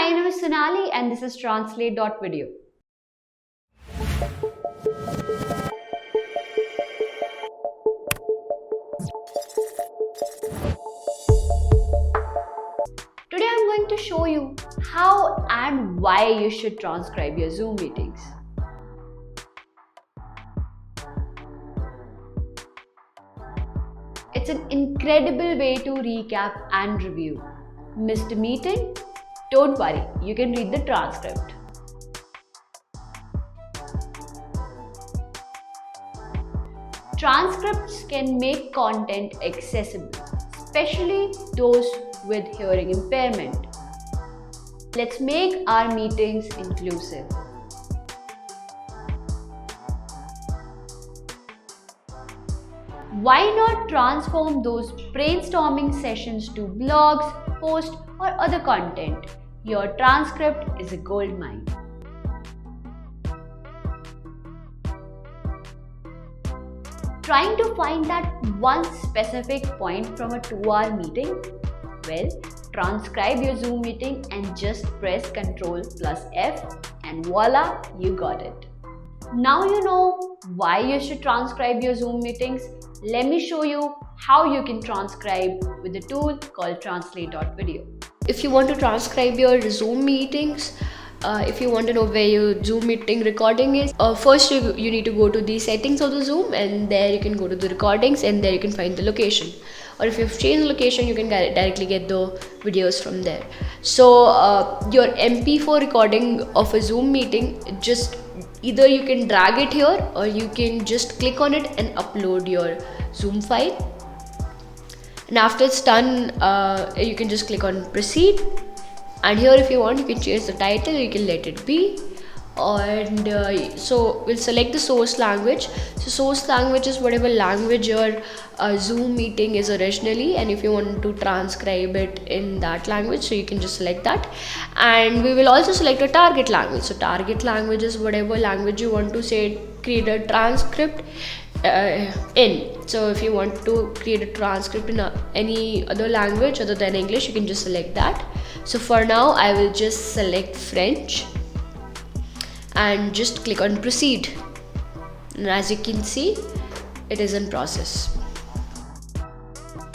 my name is Sonali and this is Translate.Video. Today I'm going to show you how and why you should transcribe your Zoom meetings. It's an incredible way to recap and review. Missed a meeting? Don't worry, you can read the transcript. Transcripts can make content accessible, especially those with hearing impairment. Let's make our meetings inclusive. Why not transform those brainstorming sessions to blogs, posts, or other content? Your transcript is a goldmine. Trying to find that one specific point from a 2-hour meeting? Well, transcribe your Zoom meeting and just press Ctrl+F and voila, you got it. Now you know why you should transcribe your Zoom meetings. Let me show you how you can transcribe with a tool called Translate.Video. If you want to transcribe your Zoom meetings, if you want to know where your Zoom meeting recording is, first you need to go to the settings of the Zoom, and there you can go to the recordings, and there you can find the location. Or if you've changed the location, you can directly get the videos from there. So your MP4 recording of a Zoom meeting, just either you can drag it here or you can just click on it and upload your Zoom file. And after it's done, you can just click on proceed. And here if you want, you can change the title, you can let it be. And so we'll select the source language. So source language is whatever language your Zoom meeting is originally, and if you want to transcribe it in that language, so you can just select that. And we will also select a target language. So target language is whatever language you want to say create a transcript in. So if you want to create a transcript in any other language other than English, you can just select that. So for now I will just select French and just click on proceed, and as you can see, it is in process.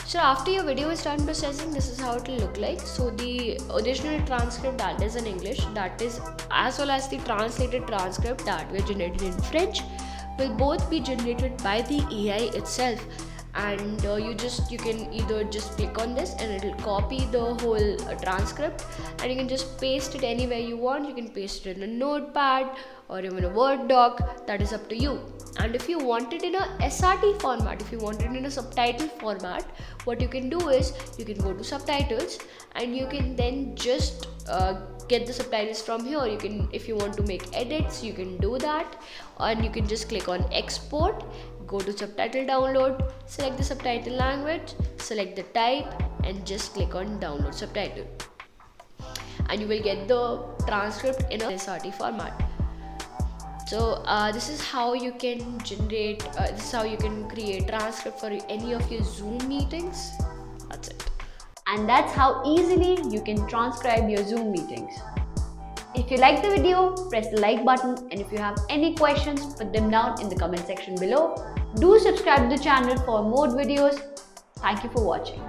So after your video is done processing, this is how it will look like. So the original transcript that is in English, that is, as well as the translated transcript that we generated in French, will both be generated by the AI itself. And you can either just click on this and it will copy the whole transcript, and you can just paste it anywhere you want. You can paste it in a notepad or even a Word doc, that is up to you. And if you want it in a SRT format, if you want it in a subtitle format, what you can do is you can go to subtitles and you can then just get the subtitles from here. You can, if you want to make edits, you can do that, and you can just click on export, go to subtitle download, select the subtitle language, select the type, and just click on download subtitle, and you will get the transcript in a SRT format. So this is how you can generate, this is how you can create transcript for any of your Zoom meetings. That's it. And that's how easily you can transcribe your Zoom meetings. If you like the video, press the like button, and if you have any questions, put them down in the comment section below. Do subscribe to the channel for more videos. Thank you for watching.